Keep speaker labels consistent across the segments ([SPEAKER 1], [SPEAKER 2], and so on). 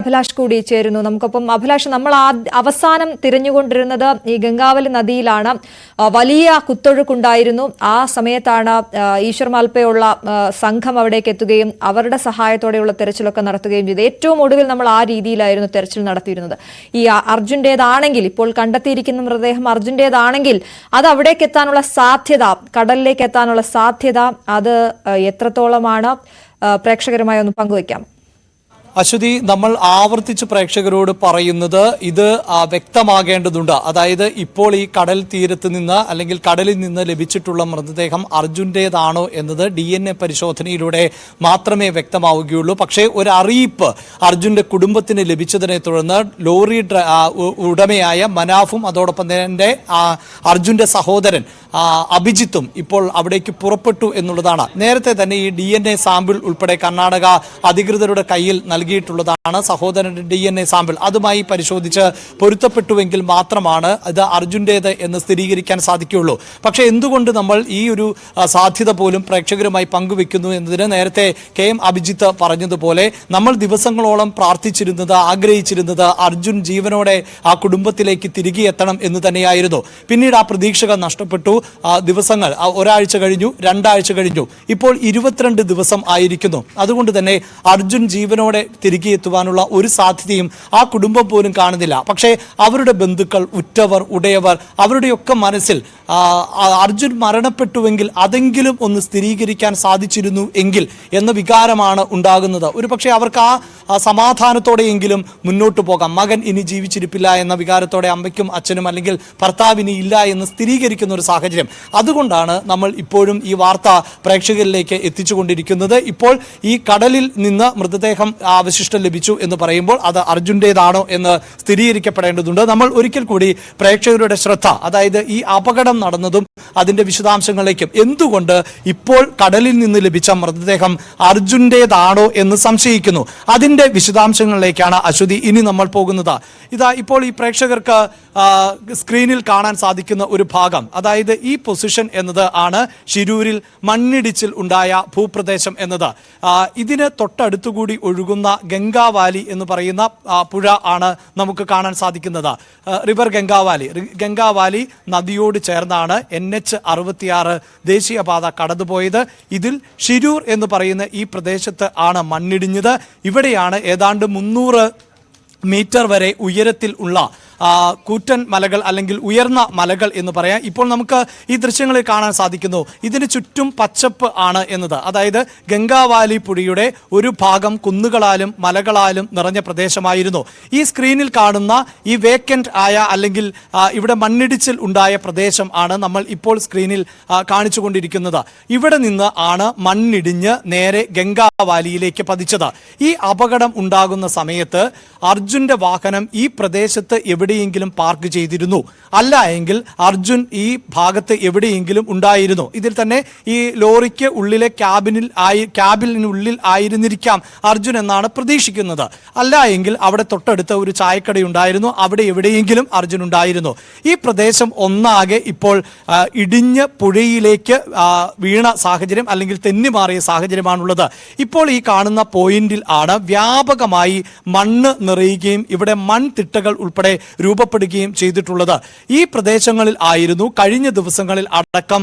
[SPEAKER 1] അഭിലാഷ് കൂടി ചേരുന്നു നമുക്കൊപ്പം. അഭിലാഷ്, നമ്മൾ അവസാനം തിരഞ്ഞുകൊണ്ടിരുന്നത് ഈ ഗംഗാവലി നദിയിലാണ്. വലിയ കുത്തൊഴുക്കുണ്ടായിരുന്നു. ആ സമയത്താണ് ഈശ്വർ മാൽപ്പയുള്ള സംഘം അവിടേക്ക് എത്തുകയും അവരുടെ സഹായത്തോടെയുള്ള തെരച്ചിലൊക്കെ നടത്തുകയും ചെയ്തു. ഏറ്റവും ഒടുവിൽ നമ്മൾ ആ രീതിയിലായിരുന്നു തെരച്ചിൽ നടത്തിയിരുന്നത്. ഈ അർജുൻ്റേതാണെങ്കിൽ, ഇപ്പോൾ കണ്ടെത്തിയിരിക്കുന്ന മൃതദേഹം അർജുൻ്റേതാണെങ്കിൽ അത് അവിടേക്ക് എത്താനുള്ള സാധ്യത, കടലിലേക്ക് എത്താനുള്ള സാധ്യത അത് എത്രത്തോളമാണ്? പ്രേക്ഷകരുമായി ഒന്ന് പങ്കുവയ്ക്കാം.
[SPEAKER 2] അശ്വതി, നമ്മൾ ആവർത്തിച്ച് പ്രേക്ഷകരോട് പറയുന്നത് ഇത് വ്യക്തമാകേണ്ടതുണ്ട്. അതായത് ഇപ്പോൾ ഈ കടൽ തീരത്ത് നിന്ന് അല്ലെങ്കിൽ കടലിൽ നിന്ന് ലഭിച്ചിട്ടുള്ള മൃതദേഹം അർജുൻ്റേതാണോ എന്നത് DNA പരിശോധനയിലൂടെ മാത്രമേ വ്യക്തമാവുകയുള്ളൂ. പക്ഷേ ഒരു അറിയിപ്പ് അർജുൻ്റെ കുടുംബത്തിന് ലഭിച്ചതിനെ തുടർന്ന് ലോറി ഉടമയായ മനാഫും അതോടൊപ്പം തന്നെ അർജുൻ്റെ സഹോദരൻ അഭിജിത്തും ഇപ്പോൾ അവിടേക്ക് പുറപ്പെട്ടു എന്നുള്ളതാണ്. നേരത്തെ തന്നെ ഈ DNA സാമ്പിൾ ഉൾപ്പെടെ കർണാടക അധികൃതരുടെ കയ്യിൽ നൽകിയിട്ടുള്ളതാണ്. സഹോദരന്റെ DNA സാമ്പിൾ അതുമായി പരിശോധിച്ച് പൊരുത്തപ്പെട്ടുവെങ്കിൽ മാത്രമാണ് ഇത് അർജുൻ്റേത് എന്ന് സ്ഥിരീകരിക്കാൻ സാധിക്കുകയുള്ളൂ. പക്ഷേ എന്തുകൊണ്ട് നമ്മൾ ഈ ഒരു സാധ്യത പോലും പ്രേക്ഷകരുമായി പങ്കുവെക്കുന്നു എന്നതിന് നേരത്തെ KM അഭിജിത്ത് പറഞ്ഞതുപോലെ നമ്മൾ ദിവസങ്ങളോളം പ്രാർത്ഥിച്ചിരുന്നത്, ആഗ്രഹിച്ചിരുന്നത് അർജുൻ ജീവനോടെ ആ കുടുംബത്തിലേക്ക് തിരികെ എത്തണം എന്ന് തന്നെയായിരുന്നു. പിന്നീട് ആ പ്രതീക്ഷകൾ നഷ്ടപ്പെട്ടു. ദിവസങ്ങൾ ഒരാഴ്ച കഴിഞ്ഞു, 2 ആഴ്ച കഴിഞ്ഞു, ഇപ്പോൾ 22 ദിവസം ആയിരിക്കുന്നു. അതുകൊണ്ട് തന്നെ അർജുൻ ജീവനോടെ തിരികെ എത്തുവാനുള്ള ഒരു സാധ്യതയും ആ കുടുംബം പോലും കാണുന്നില്ല. പക്ഷേ അവരുടെ ബന്ധുക്കൾ, ഉറ്റവർ, ഉടയവർ, അവരുടെയൊക്കെ മനസ്സിൽ അർജുൻ മരണപ്പെട്ടുവെങ്കിൽ അതെങ്കിലും ഒന്ന് സ്ഥിരീകരിക്കാൻ സാധിച്ചിരുന്നു എങ്കിൽ എന്ന വികാരമാണ് ഉണ്ടാകുന്നത്. ഒരു പക്ഷേ അവർക്ക് ആ സമാധാനത്തോടെയെങ്കിലും മുന്നോട്ട് പോകാം. മകൻ ഇനി ജീവിച്ചിരിപ്പില്ല എന്ന വികാരത്തോടെ അമ്മയ്ക്കും അച്ഛനും അല്ലെങ്കിൽ ഭർത്താവിന് ഇല്ല എന്ന് സ്ഥിരീകരിക്കുന്ന ഒരു സാഹചര്യം. അതുകൊണ്ടാണ് നമ്മൾ ഇപ്പോഴും ഈ വാർത്ത പ്രേക്ഷകരിലേക്ക് എത്തിച്ചുകൊണ്ടിരിക്കുന്നത്. ഇപ്പോൾ ഈ കടലിൽ നിന്ന് മൃതദേഹം അവശിഷ്ടം ലഭിച്ചു എന്ന് പറയുമ്പോൾ അത് അർജുൻ്റേതാണോ എന്ന് സ്ഥിരീകരിക്കപ്പെടേണ്ടതുണ്ട്. നമ്മൾ ഒരിക്കൽ കൂടി പ്രേക്ഷകരുടെ ശ്രദ്ധ, അതായത് ഈ അപകടം നടന്നതും അതിന്റെ വിശദാംശങ്ങളിലേക്കും, എന്തുകൊണ്ട് ഇപ്പോൾ കടലിൽ നിന്ന് ലഭിച്ച മൃതദേഹം അർജുൻ്റേതാണോ എന്ന് സംശയിക്കുന്നു, അതിന്റെ വിശദാംശങ്ങളിലേക്കാണ് അശ്വതി ഇനി നമ്മൾ പോകുന്നത്. ഇതാ ഇപ്പോൾ ഈ പ്രേക്ഷകർക്ക് സ്ക്രീനിൽ കാണാൻ സാധിക്കുന്ന ഒരു ഭാഗം, അതായത് ഈ പൊസിഷൻ എന്നത് ആണ് ശിരൂരിൽ മണ്ണിടിച്ചിൽ ഉണ്ടായ ഭൂപ്രദേശം എന്നത്. ഇതിന് തൊട്ടടുത്തുകൂടി ഒഴുകുന്ന ഗംഗാവാലി എന്ന് പറയുന്ന പുഴ ആണ് നമുക്ക് കാണാൻ സാധിക്കുന്നത്. റിവർ ഗംഗാവാലി നദിയോട് ചേർന്നാണ് NH66 ദേശീയപാത കടന്നുപോയത്. ഇതിൽ ശിരൂർ എന്ന് പറയുന്ന ഈ പ്രദേശത്ത് ആണ് മണ്ണിടിഞ്ഞത്. ഇവിടെയാണ് ഏതാണ്ട് 300 മീറ്റർ വരെ ഉയരത്തിൽ ഉള്ള കൂറ്റൻ മലകൾ അല്ലെങ്കിൽ ഉയർന്ന മലകൾ എന്ന് പറയാം. ഇപ്പോൾ നമുക്ക് ഈ ദൃശ്യങ്ങളിൽ കാണാൻ സാധിക്കുന്നു ഇതിന് ചുറ്റും പച്ചപ്പ് ആണ് എന്നത്. അതായത് ഗംഗാവാലി പുഴയുടെ ഒരു ഭാഗം കുന്നുകളാലും മലകളാലും നിറഞ്ഞ പ്രദേശമായിരുന്നു. ഈ സ്ക്രീനിൽ കാണുന്ന ഈ വേക്കന്റ് ആയ അല്ലെങ്കിൽ ഇവിടെ മണ്ണിടിച്ചിൽ ഉണ്ടായ പ്രദേശം ആണ് നമ്മൾ ഇപ്പോൾ സ്ക്രീനിൽ കാണിച്ചുകൊണ്ടിരിക്കുന്നത്. ഇവിടെ നിന്ന് ആണ് മണ്ണിടിഞ്ഞ് നേരെ ഗംഗാവാലിയിലേക്ക് പതിച്ചത്. ഈ അപകടം ഉണ്ടാകുന്ന സമയത്ത് അർജുന്റെ വാഹനം ഈ പ്രദേശത്ത് എവിടെയെങ്കിലും പാർക്ക് ചെയ്തിരുന്നു, അല്ല എങ്കിൽ അർജുൻ ഈ ഭാഗത്ത് എവിടെയെങ്കിലും ഉണ്ടായിരുന്നു. ഇതിൽ തന്നെ ഈ ലോറിക്ക് ഉള്ളിലെ ക്യാബിനുള്ളിൽ ആയിരുന്നിരിക്കാം അർജുൻ എന്നാണ് പ്രതീക്ഷിക്കുന്നത്. അല്ല എങ്കിൽ അവിടെ തൊട്ടടുത്ത ഒരു ചായക്കടയുണ്ടായിരുന്നു, അവിടെ എവിടെയെങ്കിലും അർജുൻ ഉണ്ടായിരുന്നു. ഈ പ്രദേശം ഒന്നാകെ ഇപ്പോൾ ഇടിഞ്ഞ് പുഴയിലേക്ക് വീണ സാഹചര്യം അല്ലെങ്കിൽ തെന്നിമാറിയ സാഹചര്യമാണുള്ളത്. ഇപ്പോൾ ഈ കാണുന്ന പോയിന്റിൽ ആണ് വ്യാപകമായി മണ്ണ് നിറയുകയും ഇവിടെ മൺതിട്ടകൾ ഉൾപ്പെടെ രൂപപ്പെടുകയും ചെയ്തിട്ടുള്ളത്. ഈ പ്രദേശങ്ങളിൽ ആയിരുന്നു കഴിഞ്ഞ ദിവസങ്ങളിൽ അടക്കം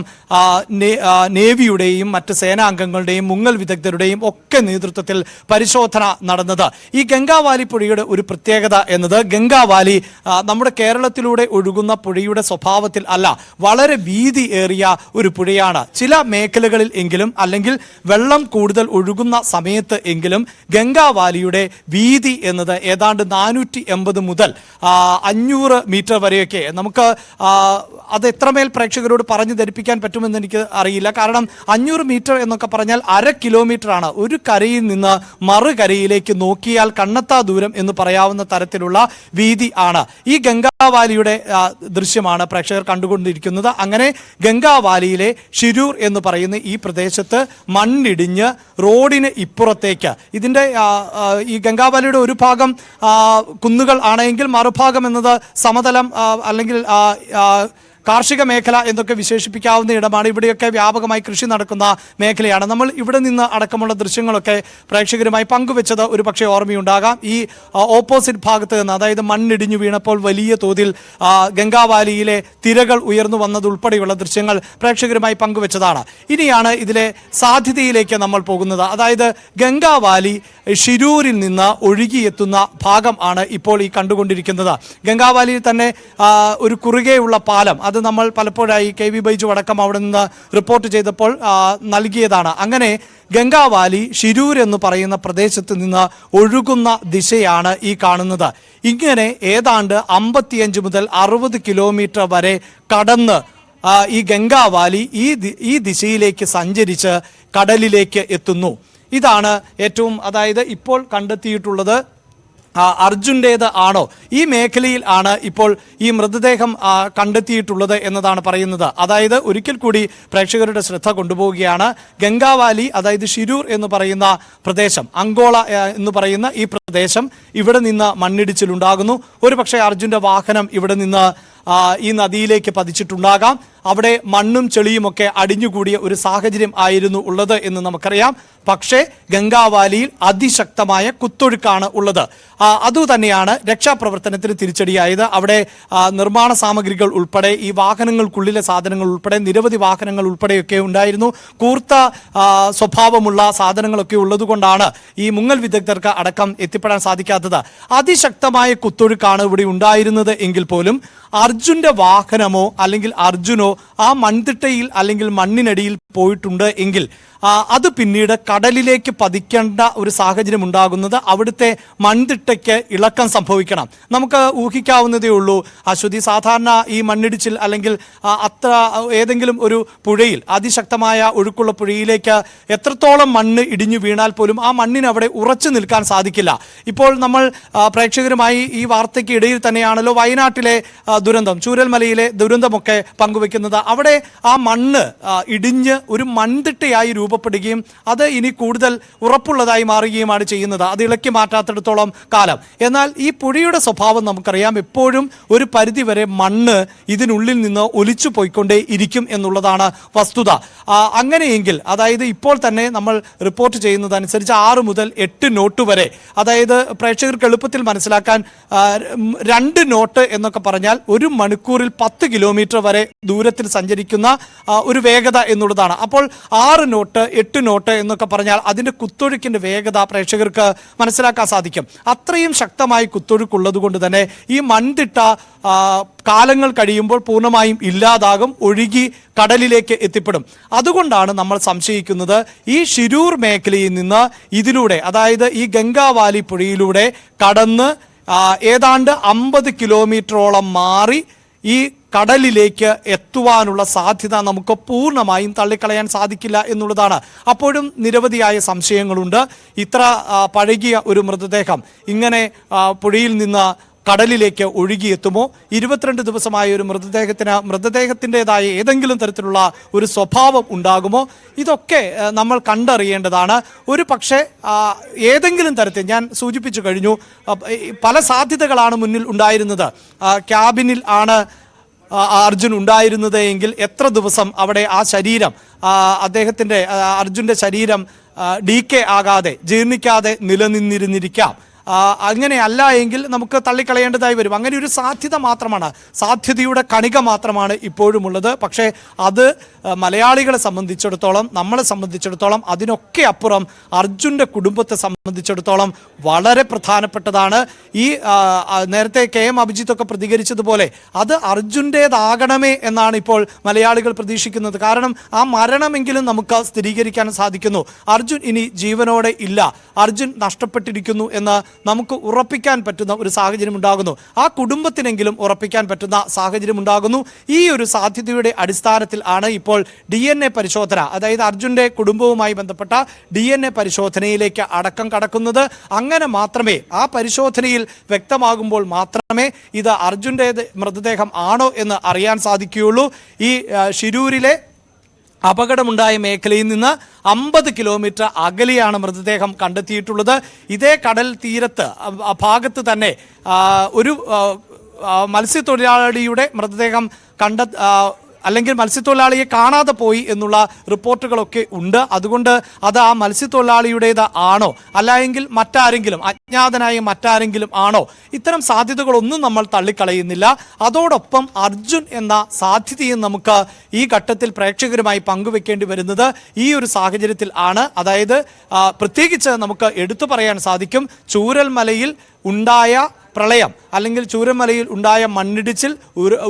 [SPEAKER 2] നേവിയുടെയും മറ്റ് സേനാംഗങ്ങളുടെയും മുങ്ങൽ വിദഗ്ധരുടെയും ഒക്കെ നേതൃത്വത്തിൽ പരിശോധന നടന്നത്. ഈ ഗംഗാവാലി പുഴയുടെ ഒരു പ്രത്യേകത എന്നത്, ഗംഗാവാലി നമ്മുടെ കേരളത്തിലൂടെ ഒഴുകുന്ന പുഴയുടെ സ്വഭാവത്തിൽ അല്ല, വളരെ വീതി ഏറിയ ഒരു പുഴയാണ്. ചില മേഖലകളിൽ എങ്കിലും അല്ലെങ്കിൽ വെള്ളം കൂടുതൽ ഒഴുകുന്ന സമയത്ത് എങ്കിലും ഗംഗാവാലിയുടെ വീതി എന്നത് ഏതാണ്ട് 480 മുതൽ 500 മീറ്റർ വരെയൊക്കെ. നമുക്ക് അത് എത്രമേൽ പ്രേക്ഷകരോട് പറഞ്ഞു ധരിപ്പിക്കാൻ പറ്റുമെന്ന് എനിക്ക് അറിയില്ല. കാരണം 500 മീറ്റർ എന്നൊക്കെ പറഞ്ഞാൽ 1/2 കിലോമീറ്റർ ആണ്. ഒരു കരയിൽ നിന്ന് മറുകരയിലേക്ക് നോക്കിയാൽ കണ്ണെത്താ ദൂരം എന്ന് പറയാവുന്ന തരത്തിലുള്ള വീതി ആണ്. ഈ ഗംഗാവാലിയുടെ ദൃശ്യമാണ് പ്രേക്ഷകർ കണ്ടുകൊണ്ടിരിക്കുന്നത്. അങ്ങനെ ഗംഗാവാലിയിലെ ശിരൂർ എന്ന് പറയുന്ന ഈ പ്രദേശത്ത് മണ്ണിടിഞ്ഞ് റോഡിന് ഇപ്പുറത്തേക്ക്, ഇതിൻ്റെ ഈ ഗംഗാവാലിയുടെ ഒരു ഭാഗം കുന്നുകൾ ആണെങ്കിൽ മറുഭാഗം എന്നത് സമതലം അല്ലെങ്കിൽ കാർഷിക മേഖല എന്നൊക്കെ വിശേഷിപ്പിക്കാവുന്ന ഇടമാണ്. ഇവിടെയൊക്കെ വ്യാപകമായി കൃഷി നടക്കുന്ന മേഖലയാണ്. നമ്മൾ ഇവിടെ നിന്ന് അടക്കമുള്ള ദൃശ്യങ്ങളൊക്കെ പ്രേക്ഷകരുമായി പങ്കുവെച്ചത് ഒരു പക്ഷേ ഓർമ്മയുണ്ടാകാം. ഈ ഓപ്പോസിറ്റ് ഭാഗത്ത് നിന്ന്, അതായത് മണ്ണിടിഞ്ഞു വീണപ്പോൾ വലിയ തോതിൽ ഗംഗാവാലിയിലെ തിരകൾ ഉയർന്നു വന്നതുൾപ്പെടെയുള്ള ദൃശ്യങ്ങൾ പ്രേക്ഷകരുമായി പങ്കുവെച്ചതാണ്. ഇനിയാണ് ഇതിലെ സാധ്യതയിലേക്ക് നമ്മൾ പോകുന്നത്. അതായത് ഗംഗാവാലി ഷിരൂരിൽ നിന്ന് ഒഴുകിയെത്തുന്ന ഭാഗം ആണ് ഇപ്പോൾ ഈ കണ്ടുകൊണ്ടിരിക്കുന്നത്. ഗംഗാവാലിയിൽ തന്നെ ഒരു കുറുകെയുള്ള പാലം, അത് നമ്മൾ പലപ്പോഴായി KV ബൈജു അടക്കം അവിടെ നിന്ന് റിപ്പോർട്ട് ചെയ്തപ്പോൾ നൽകിയതാണ്. അങ്ങനെ ഗംഗാവാലി ഷിരൂർ എന്ന് പറയുന്ന പ്രദേശത്ത് നിന്ന് ഒഴുകുന്ന ദിശയാണ് ഈ കാണുന്നത്. ഇങ്ങനെ ഏതാണ്ട് 55 മുതൽ 60 കിലോമീറ്റർ വരെ കടന്ന് ഈ ഗംഗാവാലി ഈ ദിശയിലേക്ക് സഞ്ചരിച്ച് കടലിലേക്ക് എത്തുന്നു. ഇതാണ് ഏറ്റവും, അതായത് ഇപ്പോൾ കണ്ടെത്തിയിട്ടുള്ളത് അർജുൻ്റേത് ആണോ, ഈ മേഖലയിൽ ആണ് ഇപ്പോൾ ഈ മൃതദേഹം കണ്ടെത്തിയിട്ടുള്ളത് എന്നതാണ് പറയുന്നത്. അതായത് ഒരിക്കൽ കൂടി പ്രേക്ഷകരുടെ ശ്രദ്ധ കൊണ്ടുപോവുകയാണ്. ഗംഗാവാലി, അതായത് ഷിരൂർ എന്ന് പറയുന്ന പ്രദേശം, അങ്കോള എന്ന് പറയുന്ന ഈ പ്രദേശം, ഇവിടെ നിന്ന് മണ്ണിടിച്ചിലുണ്ടാകുന്നു. ഒരുപക്ഷെ അർജുൻ്റെ വാഹനം ഇവിടെ നിന്ന് ഈ നദിയിലേക്ക് പതിച്ചിട്ടുണ്ടാകാം. അവിടെ മണ്ണും ചെളിയുമൊക്കെ അടിഞ്ഞുകൂടിയ ഒരു സാഹചര്യം ആയിരുന്നു ഉള്ളത് എന്ന് നമുക്കറിയാം. പക്ഷേ ഗംഗാവാലിയിൽ അതിശക്തമായ കുത്തൊഴുക്കാണ് ഉള്ളത്. അതുതന്നെയാണ് രക്ഷാപ്രവർത്തനത്തിന് തിരിച്ചടിയായത്. അവിടെ നിർമ്മാണ സാമഗ്രികൾ ഉൾപ്പെടെ, ഈ വാഹനങ്ങൾക്കുള്ളിലെ സാധനങ്ങൾ ഉൾപ്പെടെ, നിരവധി വാഹനങ്ങൾ ഉൾപ്പെടെയൊക്കെ ഉണ്ടായിരുന്നു. കൂർത്ത സ്വഭാവമുള്ള സാധനങ്ങളൊക്കെ ഉള്ളതുകൊണ്ടാണ് ഈ മുങ്ങൽ വിദഗ്ധർക്ക് അടക്കം എത്തിപ്പെടാൻ സാധിക്കാത്തത്. അതിശക്തമായ കുത്തൊഴുക്കാണ് ഇവിടെ ഉണ്ടായിരുന്നത് എങ്കിൽ പോലും അർജുൻ്റെ വാഹനമോ അല്ലെങ്കിൽ അർജുനോ ആ മൺതിട്ടയിൽ അല്ലെങ്കിൽ മണ്ണിനടിയിൽ പോയിട്ടുണ്ട് എങ്കിൽ അത് പിന്നീട് കടലിലേക്ക് പതിക്കേണ്ട ഒരു സാഹചര്യം ഉണ്ടാകുന്നത് അവിടുത്തെ മൺതിട്ടയ്ക്ക് ഇളക്കം സംഭവിക്കണം. നമുക്ക് ഊഹിക്കാവുന്നതേ ഉള്ളൂ അശ്വതി. സാധാരണ ഈ മണ്ണിടിച്ചിൽ അല്ലെങ്കിൽ അത്ര ഏതെങ്കിലും ഒരു പുഴയിൽ, അതിശക്തമായ ഒഴുക്കുള്ള പുഴയിലേക്ക് എത്രത്തോളം മണ്ണ് ഇടിഞ്ഞു വീണാൽ പോലും ആ മണ്ണിന് അവിടെ ഉറച്ചു നിൽക്കാൻ സാധിക്കില്ല. ഇപ്പോൾ നമ്മൾ പ്രേക്ഷകരുമായി ഈ വാർത്തയ്ക്ക് ഇടയിൽ തന്നെയാണല്ലോ വയനാട്ടിലെ ദുരന്തം, ചൂരൽമലയിലെ ദുരന്തമൊക്കെ പങ്കുവെക്കുന്നത്. അവിടെ ആ മണ്ണ് ഇടിഞ്ഞ് ഒരു മൺതിട്ടയായി രൂപപ്പെടുകയും അത് ഇനി കൂടുതൽ ഉറപ്പുള്ളതായി മാറുകയുമാണ് ചെയ്യുന്നത്, അത് ഇളക്കി മാറ്റാത്തിടത്തോളം കാലം. എന്നാൽ ഈ പുഴയുടെ സ്വഭാവം നമുക്കറിയാം, എപ്പോഴും ഒരു പരിധിവരെ മണ്ണ് ഇതിനുള്ളിൽ നിന്ന് ഒലിച്ചു പോയിക്കൊണ്ടേ ഇരിക്കും എന്നുള്ളതാണ് വസ്തുത. അങ്ങനെയെങ്കിൽ, അതായത് ഇപ്പോൾ തന്നെ നമ്മൾ റിപ്പോർട്ട് ചെയ്യുന്നതനുസരിച്ച് 6 മുതൽ 8 നോട്ട് വരെ, അതായത് പ്രേക്ഷകർക്ക് എളുപ്പത്തിൽ മനസ്സിലാക്കാൻ 2 നോട്ട് എന്നൊക്കെ പറഞ്ഞാൽ 1 മണിക്കൂറിൽ 10 കിലോമീറ്റർ വരെ ദൂരത്തിൽ സഞ്ചരിക്കുന്ന ഒരു വേഗത എന്നുള്ളതാണ്. അപ്പോൾ 6 നോട്ട് 8 നോട്ട് എന്നൊക്കെ പറഞ്ഞാൽ അതിൻ്റെ കുത്തൊഴുക്കിൻ്റെ വേഗത പ്രേക്ഷകർക്ക് മനസ്സിലാക്കാൻ സാധിക്കും. അത്രയും ശക്തമായി കുത്തൊഴുക്കുള്ളത് കൊണ്ട് തന്നെ ഈ മൺതിട്ട കാലങ്ങൾ കഴിയുമ്പോൾ പൂർണ്ണമായും ഇല്ലാതാകും, ഒഴുകി കടലിലേക്ക് എത്തിപ്പെടും. അതുകൊണ്ടാണ് നമ്മൾ സംശയിക്കുന്നത് ഈ ഷിരൂർ മേഖലയിൽ നിന്ന് ഇതിലൂടെ, അതായത് ഈ ഗംഗാവാലി പുഴയിലൂടെ കടന്ന് ഏതാണ്ട് 50 കിലോമീറ്ററോളം മാറി ഈ കടലിലേക്ക് എത്തുവാനുള്ള സാധ്യത നമുക്ക് പൂർണ്ണമായും തള്ളിക്കളയാൻ സാധിക്കില്ല എന്നുള്ളതാണ്. അപ്പോഴും നിരവധിയായ സംശയങ്ങളുണ്ട്. ഇത്ര പഴകിയ ഒരു മൃതദേഹം ഇങ്ങനെ പുഴയിൽ നിന്ന് കടലിലേക്ക് ഒഴുകിയെത്തുമോ? 22 ദിവസമായ ഒരു മൃതദേഹത്തിൻ്റെതായ ഏതെങ്കിലും തരത്തിലുള്ള ഒരു സ്വഭാവം ഉണ്ടാകുമോ? ഇതൊക്കെ നമ്മൾ കണ്ടറിയേണ്ടതാണ്. ഒരു പക്ഷേ ഏതെങ്കിലും തരത്തിൽ, ഞാൻ സൂചിപ്പിച്ചു കഴിഞ്ഞു, പല സാധ്യതകളാണ് മുന്നിൽ ഉണ്ടായിരുന്നത്. ക്യാബിനിൽ ആണ് അർജുൻ ഉണ്ടായിരുന്നത് എങ്കിൽ എത്ര ദിവസം അവിടെ ആ ശരീരം, അദ്ദേഹത്തിൻ്റെ അർജുൻ്റെ ശരീരം ഡീക്കേ ആകാതെ, ജീർണിക്കാതെ നിലനിന്നിരുന്നിരിക്കാം. അങ്ങനെയല്ല എങ്കിൽ നമുക്ക് തള്ളിക്കളയേണ്ടതായി വരും. അങ്ങനെ ഒരു സാധ്യത മാത്രമാണ്, സാധ്യതയുടെ കണിക മാത്രമാണ് ഇപ്പോഴുമുള്ളത്. പക്ഷേ അത് മലയാളികളെ സംബന്ധിച്ചിടത്തോളം, നമ്മളെ സംബന്ധിച്ചിടത്തോളം, അതിനൊക്കെ അപ്പുറം അർജുൻ്റെ കുടുംബത്തെ സംബന്ധിച്ചിടത്തോളം വളരെ പ്രധാനപ്പെട്ടതാണ്. ഈ നേരത്തെ KM അഭിജിത്തൊക്കെ പ്രതികരിച്ചതുപോലെ അത് അർജുൻ്റേതാകണമേ എന്നാണ് ഇപ്പോൾ മലയാളികൾ പ്രതീക്ഷിക്കുന്നത്. കാരണം ആ മരണമെങ്കിലും നമുക്ക് സ്ഥിരീകരിക്കാൻ സാധിക്കുന്നു. അർജുൻ ഇനി ജീവനോടെ ഇല്ല, അർജുൻ നഷ്ടപ്പെട്ടിരിക്കുന്നു എന്ന് നമുക്ക് ഉറപ്പിക്കാൻ പറ്റുന്ന ഒരു സാഹചര്യം ഉണ്ടാകുന്നു. ആ കുടുംബത്തിനെങ്കിലും ഉറപ്പിക്കാൻ പറ്റുന്ന സാഹചര്യം ഉണ്ടാകുന്നു. ഈ ഒരു സാധ്യതയുടെ അടിസ്ഥാനത്തിൽ ആണ് ഇപ്പോൾ DNA പരിശോധന, അതായത് അർജുൻ്റെ കുടുംബവുമായി ബന്ധപ്പെട്ട DNA പരിശോധനയിലേക്ക് അടക്കം കടക്കുന്നത്. അങ്ങനെ മാത്രമേ, ആ പരിശോധനയിൽ വ്യക്തമാകുമ്പോൾ മാത്രമേ ഇത് അർജുൻ്റെ മൃതദേഹം ആണോ എന്ന് അറിയാൻ സാധിക്കുകയുള്ളൂ. ഈ ഷിരൂരിലെ അപകടമുണ്ടായ മേഖലയിൽ നിന്ന് 50 കിലോമീറ്റർ അകലെയാണ് മൃതദേഹം കണ്ടെത്തിയിട്ടുള്ളത്. ഇതേ കടൽ തീരത്ത് ഭാഗത്ത് തന്നെ ഒരു മത്സ്യത്തൊഴിലാളിയുടെ മൃതദേഹം അല്ലെങ്കിൽ മത്സ്യത്തൊഴിലാളിയെ കാണാതെ പോയി എന്നുള്ള റിപ്പോർട്ടുകളൊക്കെ ഉണ്ട്. അതുകൊണ്ട് അത് ആ മത്സ്യത്തൊഴിലാളിയുടേത് ആണോ അല്ലെങ്കിൽ മറ്റാരെങ്കിലും അജ്ഞാതനായ മറ്റാരെങ്കിലും ആണോ, ഇത്തരം സാധ്യതകളൊന്നും നമ്മൾ തള്ളിക്കളയുന്നില്ല. അതോടൊപ്പം അർജുൻ എന്ന സാധ്യതയും നമുക്ക് ഈ ഘട്ടത്തിൽ പ്രേക്ഷകരുമായി പങ്കുവെക്കേണ്ടി വരുന്നത് ഈ ഒരു സാഹചര്യത്തിൽ ആണ്. അതായത് പ്രത്യേകിച്ച് നമുക്ക് എടുത്തു പറയാൻ സാധിക്കും, ചൂരൽമലയിൽ ഉണ്ടായ പ്രളയം അല്ലെങ്കിൽ ചൂരൽമലയിൽ ഉണ്ടായ മണ്ണിടിച്ചിൽ,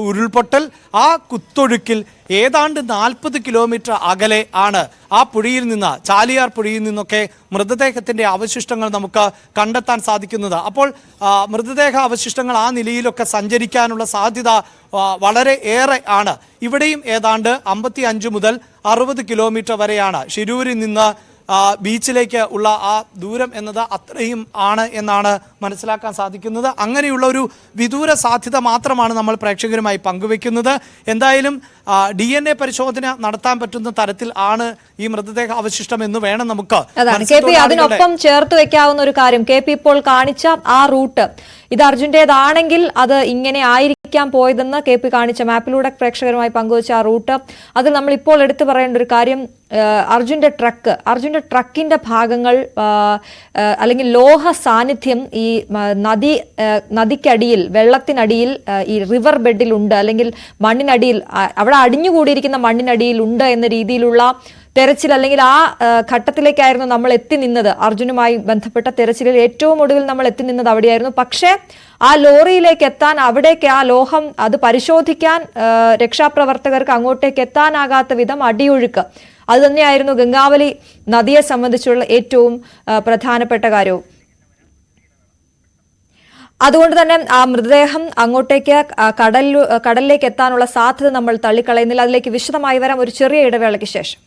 [SPEAKER 2] ഉരുൾപൊട്ടൽ, ആ കുത്തൊഴുക്കിൽ ഏതാണ്ട് 40 കിലോമീറ്റർ അകലെ ആണ് ആ പുഴയിൽ നിന്ന്, ചാലിയാർ പുഴയിൽ നിന്നൊക്കെ മൃതദേഹത്തിന്റെ അവശിഷ്ടങ്ങൾ നമുക്ക് കണ്ടെത്താൻ സാധിക്കുന്നത്. അപ്പോൾ മൃതദേഹ അവശിഷ്ടങ്ങൾ ആ നിലയിലൊക്കെ സഞ്ചരിക്കാനുള്ള സാധ്യത വളരെ ഏറെ ആണ്. ഇവിടെയും ഏതാണ്ട് 55 മുതൽ 60 കിലോമീറ്റർ വരെയാണ് ശിരൂരിൽ നിന്ന് ബീച്ചിലേക്ക് ഉള്ള ആ ദൂരം എന്നത് അത്രയും ആണ് എന്നാണ് മനസ്സിലാക്കാൻ സാധിക്കുന്നത്. അങ്ങനെയുള്ള ഒരു വിദൂര സാധ്യത മാത്രമാണ് നമ്മൾ പ്രേക്ഷകരുമായി പങ്കുവെക്കുന്നത്. എന്തായാലും DNA പരിശോധന നടത്താൻ പറ്റുന്ന തരത്തിൽ ആണ് ഈ മൃതദേഹ അവശിഷ്ടം എന്ന് വേണം നമുക്ക്.
[SPEAKER 1] അതിനൊപ്പം ചേർത്ത് വെക്കാവുന്ന ഒരു കാര്യം, KP ഇപ്പോൾ കാണിച്ച ആ റൂട്ട് ഇത് അർജുന്റേതാണെങ്കിൽ അത് ഇങ്ങനെ ആയിരിക്കാം പോയതെന്ന് KP കാണിച്ച മാപ്പിലൂടെ പ്രേക്ഷകരുമായി പങ്കുവച്ച ആ റൂട്ട്, അതിൽ നമ്മൾ ഇപ്പോൾ എടുത്തു പറയേണ്ട ഒരു കാര്യം, അർജുന്റെ ട്രക്കിന്റെ ഭാഗങ്ങൾ അല്ലെങ്കിൽ ലോഹ സാന്നിധ്യം ഈ നദിക്കടിയിൽ, വെള്ളത്തിനടിയിൽ, ഈ റിവർ ബെഡിൽ ഉണ്ട്, അല്ലെങ്കിൽ മണ്ണിനടിയിൽ, അവിടെ അടിഞ്ഞുകൂടിയിരിക്കുന്ന മണ്ണിനടിയിൽ ഉണ്ട് എന്ന രീതിയിലുള്ള തെരച്ചിൽ, അല്ലെങ്കിൽ ആ ഘട്ടത്തിലേക്കായിരുന്നു നമ്മൾ എത്തി നിന്നത്. അർജുനുമായി ബന്ധപ്പെട്ട തെരച്ചിലിൽ ഏറ്റവും ഒടുവിൽ നമ്മൾ എത്തി നിന്നത് അവിടെയായിരുന്നു. പക്ഷേ ആ ലോറിയിലേക്ക് എത്താൻ, അവിടേക്ക് ആ ലോഹം അത് പരിശോധിക്കാൻ രക്ഷാപ്രവർത്തകർക്ക് അങ്ങോട്ടേക്ക് എത്താനാകാത്ത വിധം അടിയൊഴുക്ക്, അത് തന്നെയായിരുന്നു ഗംഗാവലി നദിയെ സംബന്ധിച്ചുള്ള ഏറ്റവും പ്രധാനപ്പെട്ട കാര്യവും. അതുകൊണ്ട് തന്നെ ആ മൃതദേഹം അങ്ങോട്ടേക്ക് കടലിലേക്ക് എത്താനുള്ള സാധ്യത നമ്മൾ തള്ളിക്കളയുന്നില്ല. അതിലേക്ക് വിശദമായി വരാം ഒരു ചെറിയ ഇടവേളയ്ക്ക് ശേഷം.